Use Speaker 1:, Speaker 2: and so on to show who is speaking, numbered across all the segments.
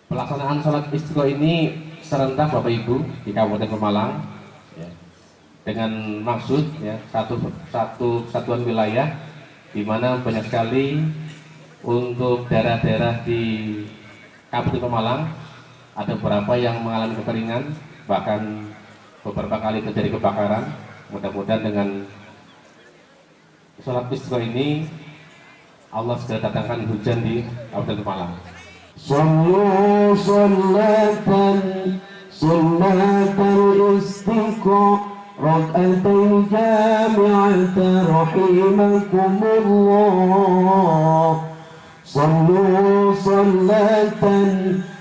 Speaker 1: Pelaksanaan sholat Istiqo ini serentak Bapak Ibu di Kabupaten Pemalang ya, dengan maksud ya, satu satuan wilayah di mana banyak sekali untuk daerah-daerah di Kabupaten Pemalang ada beberapa yang mengalami kekeringan, bahkan beberapa kali terjadi kebakaran. Mudah-mudahan dengan sholat Istiqo ini Allah segera datangkan hujan di Kabupaten Pemalang.
Speaker 2: صلوا صلاة سنة الاستقاء ركعتين جامعة رحمكم الله صلوا صلاة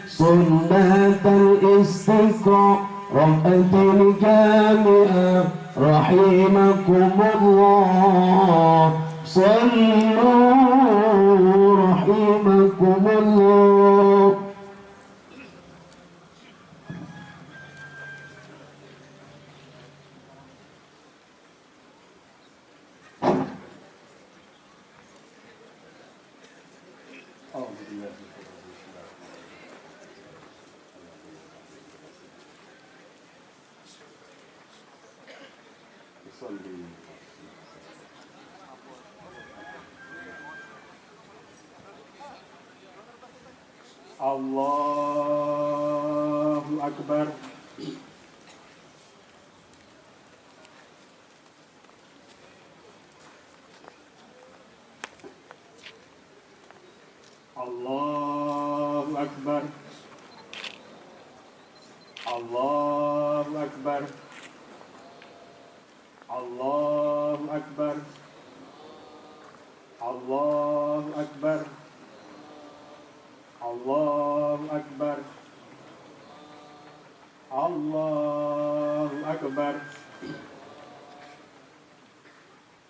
Speaker 2: سنة الاستقاء ركعتين جامعة رحمكم الله صلوا رحمكم الله.
Speaker 3: Allahu Akbar. Allahu Akbar. Allahu Akbar. Allahu Akbar. Allahu Akbar. Allahu Akbar. Allahu Akbar.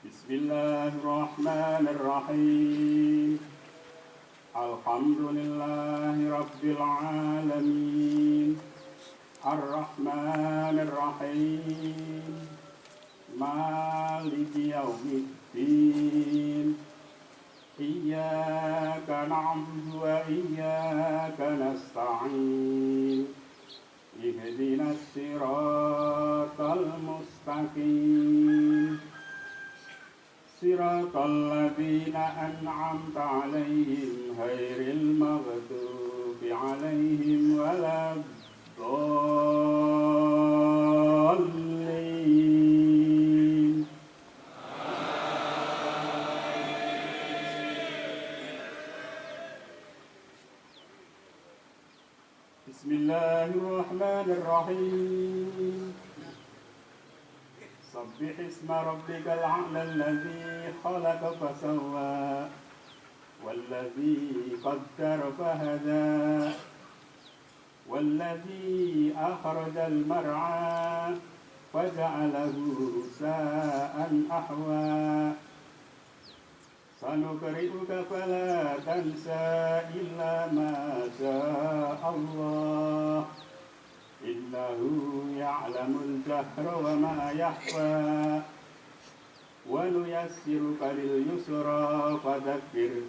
Speaker 3: Bismillahirrahmanirrahim. Alhamdulillahi Rabbil Alamin. Ar-Rahmanir-Rahim. Maliki Yaumiddin. Iyyaka na'budu wa iyyaka nasta'in. Ihdinas siratal mustaqim. Siratal ladzina an'amta 'alaihim ghairil maghdubi 'alaihim waladdallin. Bismillahirrahmanirrahim. Sabbih isma rabbikal a'la alladzi khalaqa fasawwa walladzi qaddara fahada walladzi akhrajal mar'a faja'alahu sa'an ahwa. Sanuqri'uka fala tansa illa ma syaa Allah. Innahu ya'lamul jahra wa ma yakhfa. Wa nuyassiruka lil yusra fadzakkir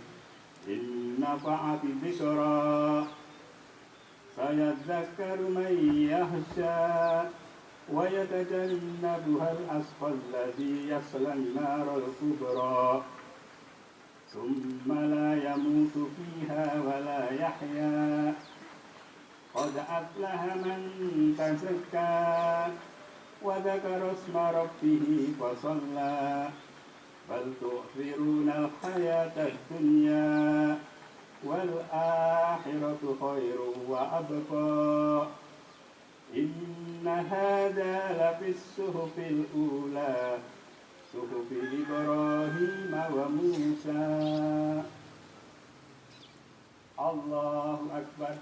Speaker 3: in nafa'ati dzikra. Sayadzakkaru man yakhsha wa yatajannabuhal ashqa alladzi yaslan naral kubra. Summa la yamutu fiha wa la yahya. Qad aflaha man tazakka wa dzakara isma rabbih fa shalla. Bal tu'thiruna al-hayata ad-dunya wal akhiratu khairun wa abqa. Inna hadha lafis suhufil ula suhufi Ibrahim wa Musa. Allahu Akbar.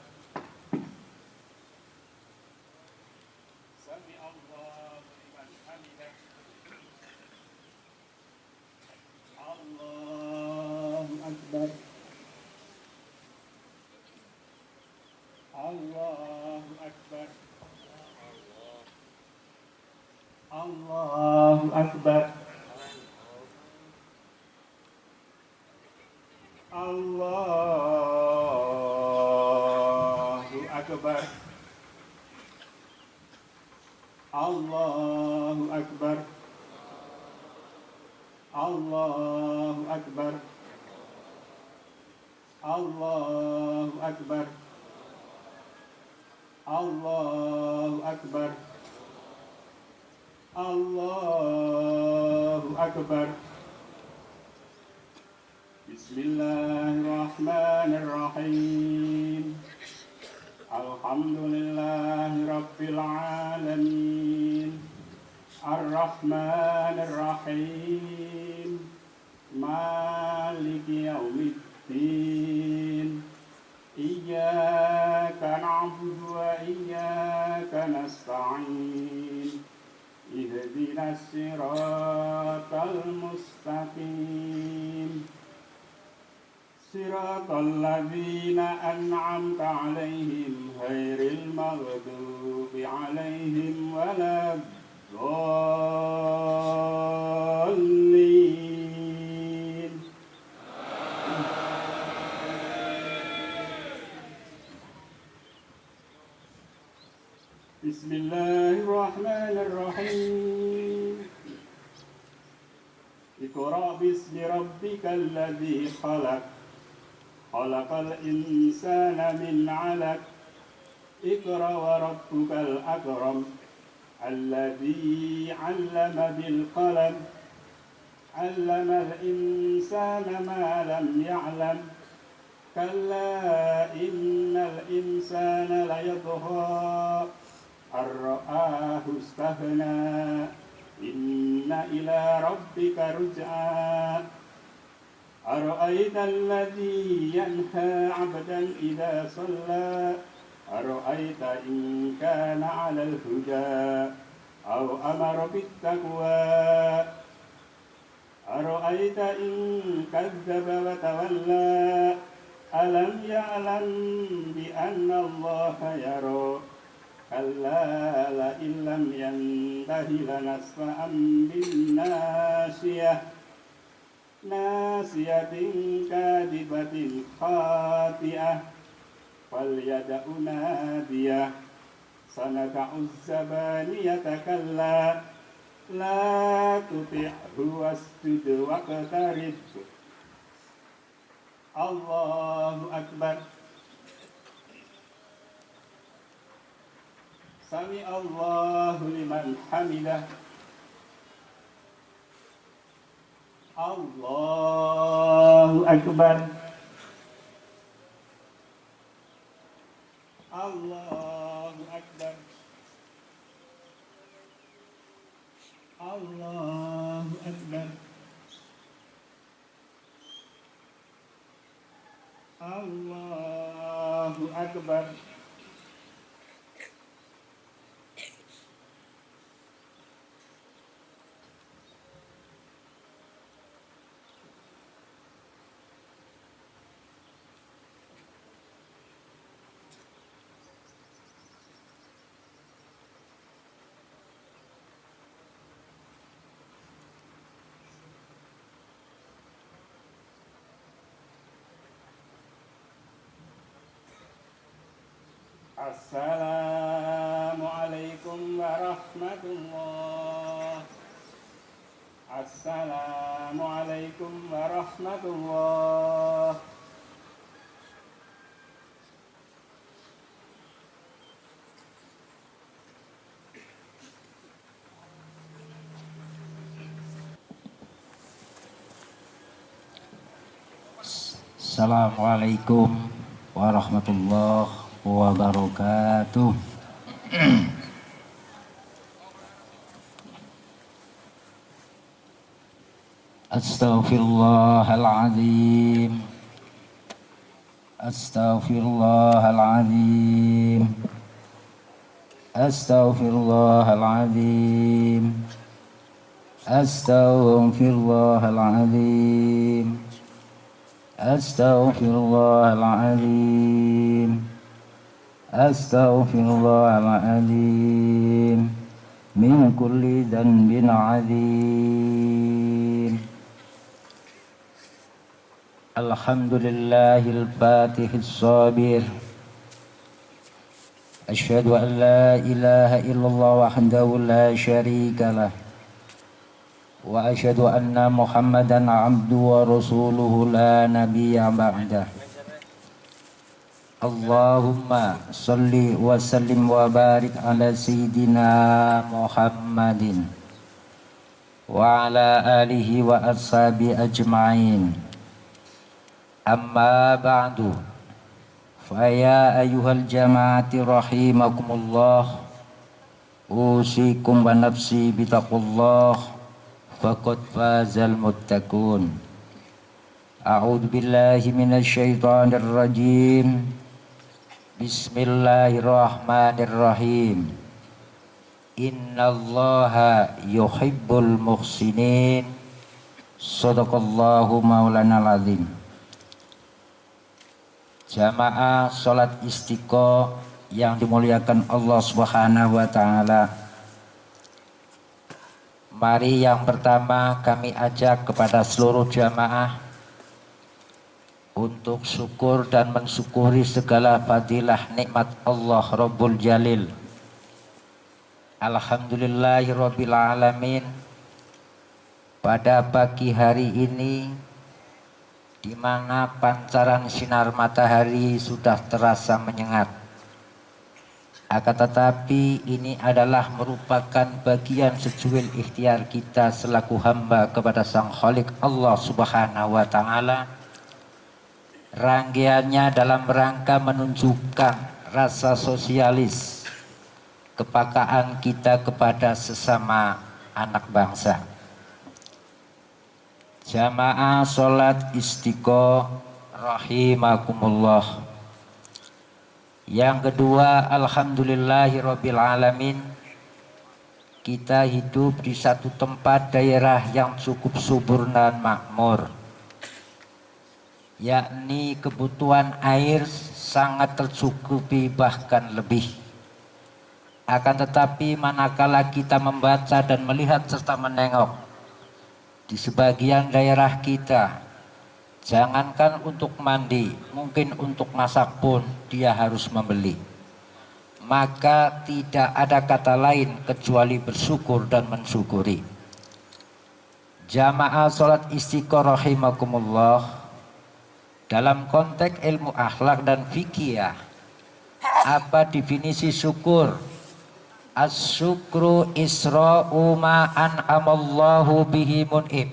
Speaker 3: Sami Allahu liman hamidah. Allahu Akbar. Allahu Akbar. Allahu Akbar. Allahu أكبر الله أكبر الله أكبر الله أكبر الله أكبر الله أكبر بسم الله الرحمن الرحيم الحمد لله رب العالمين الرحمن الرحيم مالك يوم الدين إياك نعبد وإياك نستعين اهدنا الصراط المستقيم صراط الذين أنعمت عليهم غير المغضوب عليهم ولا الضالين بسم الله الرحمن الرحيم اقرأ باسم ربك الذي خلق خلق الإنسان من علق اقرأ وربك الأكرم الذي علم بالقلم علم الإنسان ما لم يعلم كلا إن الإنسان ليطغى أن رآه استغنى إن إلى ربك رجعا أرأيت الذي ينهى عبدا إذا صلى أرأيت إن كان على الهدى أو أمر بالتقوى أرأيت إن كذب وتولى ألم يعلم بأن الله يرى كلا لئن لم ينته لنسفعا بالناشية ناسية كاذبة خاطئة فليدع ناديه سندع الزبانية كلا لا تطعه واسجد واقترب الله أكبر سمع الله لمن حمده الله أكبر الله أكبر الله أكبر الله أكبر Assalamualaikum warahmatullah. Assalamualaikum warahmatullah.
Speaker 4: Assalamualaikum warahmatullahi wabarakatuh. Astaghfirullahaladzim. Astaghfirullahaladzim. Astaghfirullahaladzim. Astaghfirullahaladzim. Astaghfirullahaladzim. Astaghfirullahaladzim. Min kulli dhanbin adzim. Alhamdulillahil fatihis sabir. أشهد أن لا إله إلا الله وحده لا شريك له وأشهد أن محمدا عبده ورسوله لا نبي بعده اللهم صل وسلم وبارك على سيدنا محمد وعلى آله وأصحابه أجمعين أما بعد فيا أيها الجماعة رحمكم الله أوصيكم ونفسي بتقوى الله فقد فاز المتقون أعوذ بالله من الشيطان الرجيم بسم الله الرحمن الرحيم إن الله يحب المحسنين صدق الله مولانا العظيم. Jamaah sholat istiqo yang dimuliakan Allah Subhanahu wa Ta'ala, mari yang pertama kami ajak kepada seluruh jamaah untuk syukur dan mensyukuri segala fadilah nikmat Allah Rabbul Jalil. Alhamdulillahirabbil alamin. Pada pagi hari ini, di mana pancaran sinar matahari sudah terasa menyengat, akan tetapi ini adalah merupakan bagian secuil ikhtiar kita selaku hamba kepada Sang Khalik Allah Subhanahu wa Ta'ala. Rangkaiannya dalam rangka menunjukkan rasa sosialis kepekaan kita kepada sesama anak bangsa. Jamaah sholat istiqo rahimakumullah. Yang kedua, alhamdulillahirabbil alamin, kita hidup di satu tempat daerah yang cukup subur dan makmur, yakni kebutuhan air sangat tercukupi bahkan lebih. Akan tetapi manakala kita membaca dan melihat serta menengok di sebagian daerah kita, jangankan untuk mandi, mungkin untuk masak pun dia harus membeli. Maka tidak ada kata lain kecuali bersyukur dan mensyukuri. Jamaah sholat istiqo rahimakumullah, dalam konteks ilmu akhlak dan fikih, apa definisi syukur? As-syukru isra'u ma an'amallahu bihi mun'im.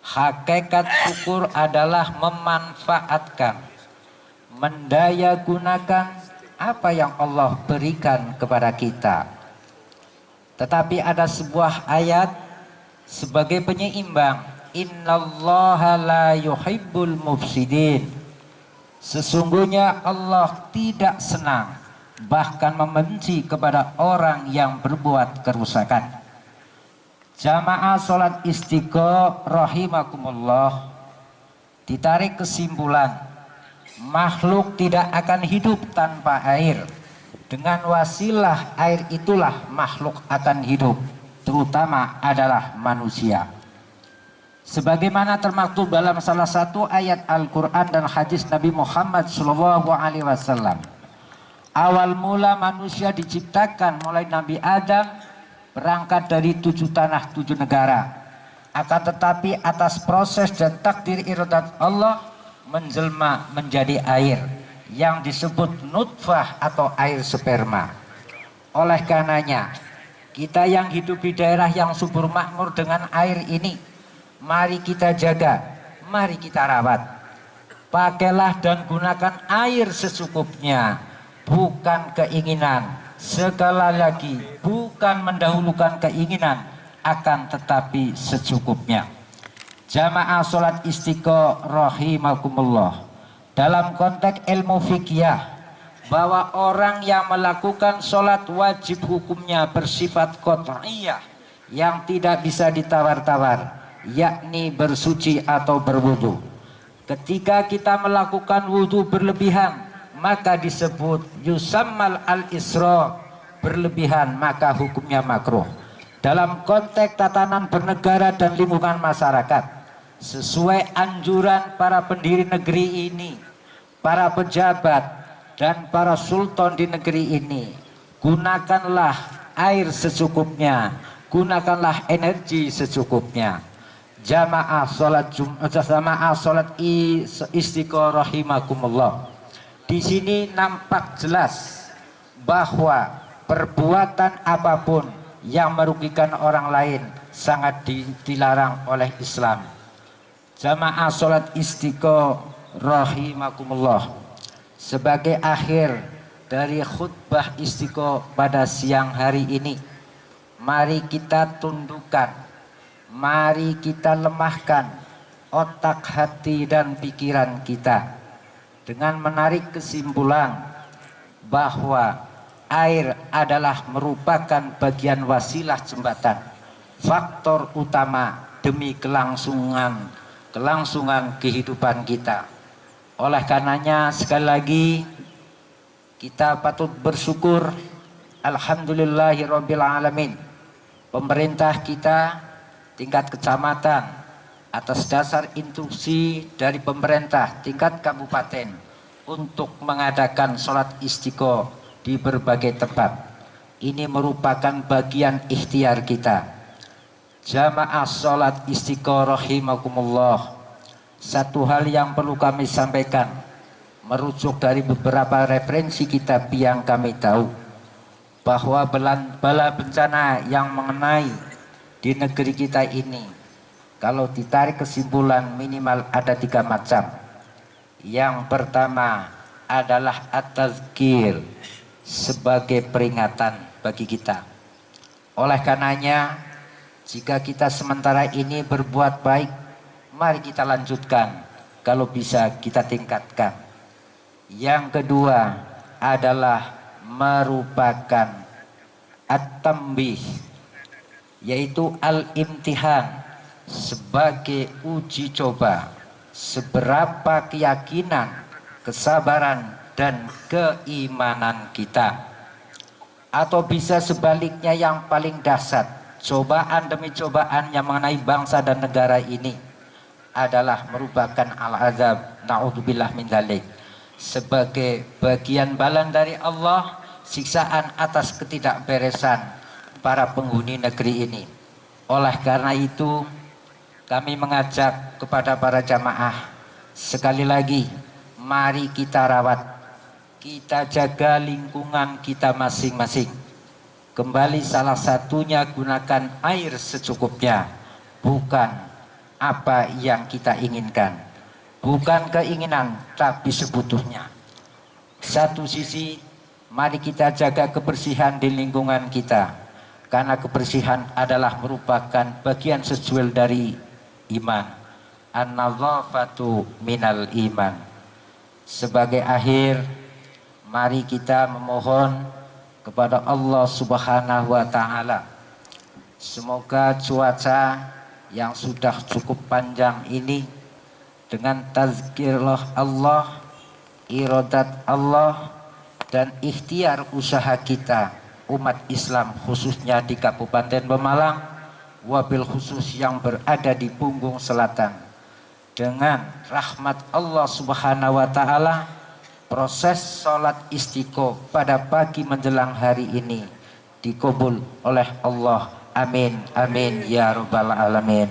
Speaker 4: Hakikat syukur adalah memanfaatkan, mendaya gunakan apa yang Allah berikan kepada kita. Tetapi ada sebuah ayat sebagai penyeimbang, innallaha la yuhibbul mufsidin. Sesungguhnya Allah tidak senang, bahkan membenci kepada orang yang berbuat kerusakan. Jamaah sholat istiqo rahimakumullah, ditarik kesimpulan, makhluk tidak akan hidup tanpa air. Dengan wasilah air itulah makhluk akan hidup, terutama adalah manusia. Sebagaimana termaktub dalam salah satu ayat Al-Quran dan hadis Nabi Muhammad SAW. Awal mula manusia diciptakan mulai Nabi Adam berangkat dari 7 tanah 7 negara. Akan tetapi atas proses dan takdir iradat Allah menjelma menjadi air yang disebut nutfah atau air sperma. Oleh karenanya kita yang hidup di daerah yang subur makmur dengan air ini, mari kita jaga, mari kita rawat. Pakailah dan gunakan air secukupnya, bukan keinginan. Sekali lagi, bukan mendahulukan keinginan, akan tetapi secukupnya. Jamaah sholat istiqo rahimakumullah, dalam konteks ilmu fikih, bahwa orang yang melakukan sholat wajib hukumnya bersifat qat'iyah, yang tidak bisa ditawar-tawar, yakni bersuci atau berwudu. Ketika kita melakukan wudu berlebihan, maka disebut yusammal al-isra, berlebihan, maka hukumnya makruh. Dalam konteks tatanan bernegara dan lingkungan masyarakat, sesuai anjuran para pendiri negeri ini, para pejabat, dan para sultan di negeri ini, gunakanlah air secukupnya, gunakanlah energi secukupnya. Jamaah salat istiqoroh rahimakumullah. Di sini nampak jelas bahwa perbuatan apapun yang merugikan orang lain sangat dilarang oleh Islam. Jamaah salat istiqoroh rahimakumullah. Sebagai akhir dari khutbah istiqo pada siang hari ini, mari kita tundukkan, mari kita lemahkan otak, hati dan pikiran kita dengan menarik kesimpulan bahwa air adalah merupakan bagian wasilah jembatan, faktor utama demi kelangsungan kehidupan kita. Oleh karenanya sekali lagi kita patut bersyukur, alhamdulillahirabbil alamin, pemerintah kita tingkat kecamatan atas dasar instruksi dari pemerintah tingkat kabupaten untuk mengadakan sholat istiqo di berbagai tempat. Ini merupakan bagian ikhtiar kita. Jamaah sholat istiqo rahimakumullah. Satu hal yang perlu kami sampaikan, merujuk dari beberapa referensi kitab yang kami tahu, bahwa bala bencana yang mengenai di negeri kita ini, kalau ditarik kesimpulan minimal ada 3 macam. Yang pertama adalah at-tazkir, sebagai peringatan bagi kita. Oleh karenanya, jika kita sementara ini berbuat baik, mari kita lanjutkan, kalau bisa kita tingkatkan. Yang kedua adalah merupakan at-tambih, yaitu al-imtihan, sebagai uji coba seberapa keyakinan, kesabaran dan keimanan kita. Atau bisa sebaliknya yang paling dahsyat, cobaan demi cobaan yang mengenai bangsa dan negara ini adalah merupakan al-azab, na'udzubillah min dzalik, sebagai bagian balan dari Allah, siksaan atas ketidakberesan para penghuni negeri ini. Oleh karena itu kami mengajak kepada para jamaah, sekali lagi mari kita rawat, kita jaga lingkungan kita masing-masing. Kembali salah satunya gunakan air secukupnya, bukan apa yang kita inginkan, bukan keinginan tapi sebutuhnya. Satu sisi mari kita jaga kebersihan di lingkungan kita, karena kebersihan adalah merupakan bagian sesuai dari iman. An-nadzafatu minal iman. Sebagai akhir, mari kita memohon kepada Allah Subhanahu wa taala, semoga cuaca yang sudah cukup panjang ini dengan tazkirullah Allah, iradat Allah dan ikhtiar usaha kita umat Islam khususnya di Kabupaten Pemalang, wabil khusus yang berada di Punggung Selatan, dengan rahmat Allah Subhanahu wa taala, proses sholat istiqo pada pagi menjelang hari ini dikabul oleh Allah. Amin amin ya rabbal alamin.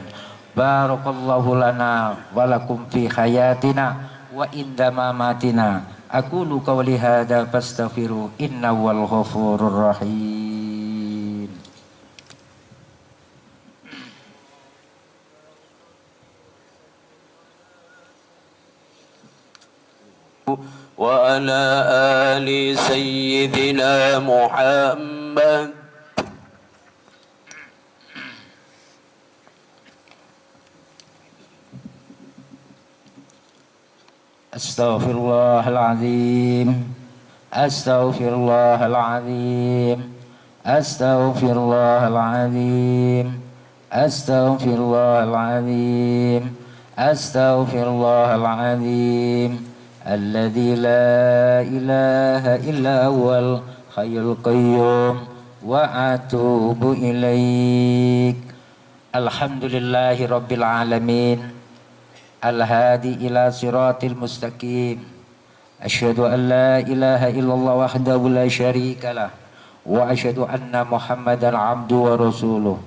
Speaker 4: Barakallahu lana walakum fi hayatina wa inda mamatina. Aqulu qawli hadza fastaghfiru innahu wal ghafurur rahim.
Speaker 2: Wa ala ali sayyidina Muhammad.
Speaker 4: Astaghfirullahaladzim, astaghfirullahaladzim, astaghfirullahaladzim, astaghfirullahaladzim, astaghfirullahaladzim. Alladzi la ilaha illa huwal hayyul qayyum wa atubu ilaik. Alhamdulillahi rabbil alamin, al-hadi ila siratil mustaqim, أشهد أن لا إله إلا الله وحده لا شريك له وأشهد أن محمدا عبده ورسوله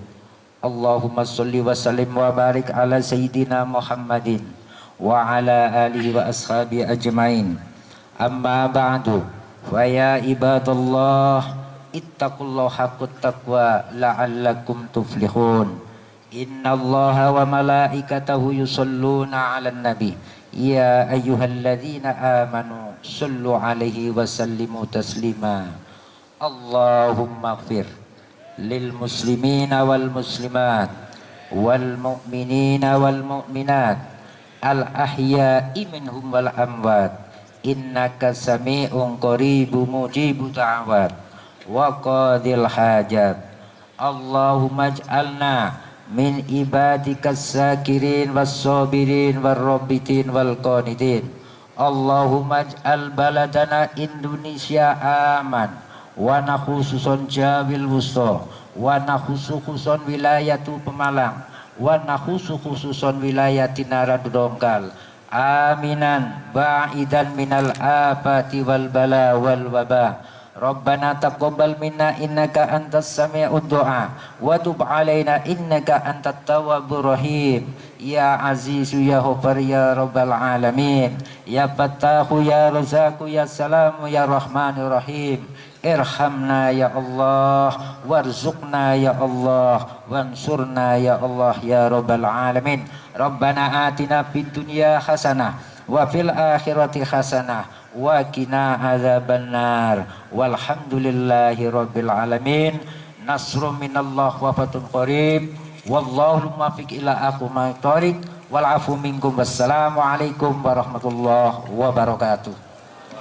Speaker 4: اللهم صل وسلم وبارك على سيدنا محمد وعلى آله وأصحابه أجمعين أما بعد فيا عباد الله اتقوا الله حق التقوى لعلكم تفلحون إن الله وملائكته يصلون على النبي يا أيها الذين آمنوا صلوا عليه وسلموا تسليما اللهم اغفر للمسلمين والمسلمات والمؤمنين والمؤمنات الأحياء منهم والأموات إنك سميع قريب مجيب دعوات وقاضي الحاجات اللهم اجعلنا من عبادك الساكرين والصابرين والرابطين والقانتين اللهم اجعل بلدنا إندونيسيا آمن ونخصوصا جاwi الوسطى ونخصوصا wilayah Pemalang ونخصوصا wilayah Tinara Dongkal aminan ba'idan minal afati wal bala wal wabah Rabbana taqabbal minna innaka antas sami'ud du'a wa tub alaina innaka antat tawwabur rahim ya azizu ya ghafar ya rabbal alamin ya fattahu ya razzaqu ya salamu ya rahmanir rahim irhamna ya Allah warzuqna ya Allah wansurna ya Allah ya rabbal alamin Rabbana atina fid dunya hasanah wa fil akhirati hasanah wa qina adzabannar walhamdulillahi rabbil alamin nasrun minallah wa fathun qarib wallahu muwaffiq ila aqwamit thoriq wal afu minkum wassalamu alaikum warahmatullahi wabarakatuh.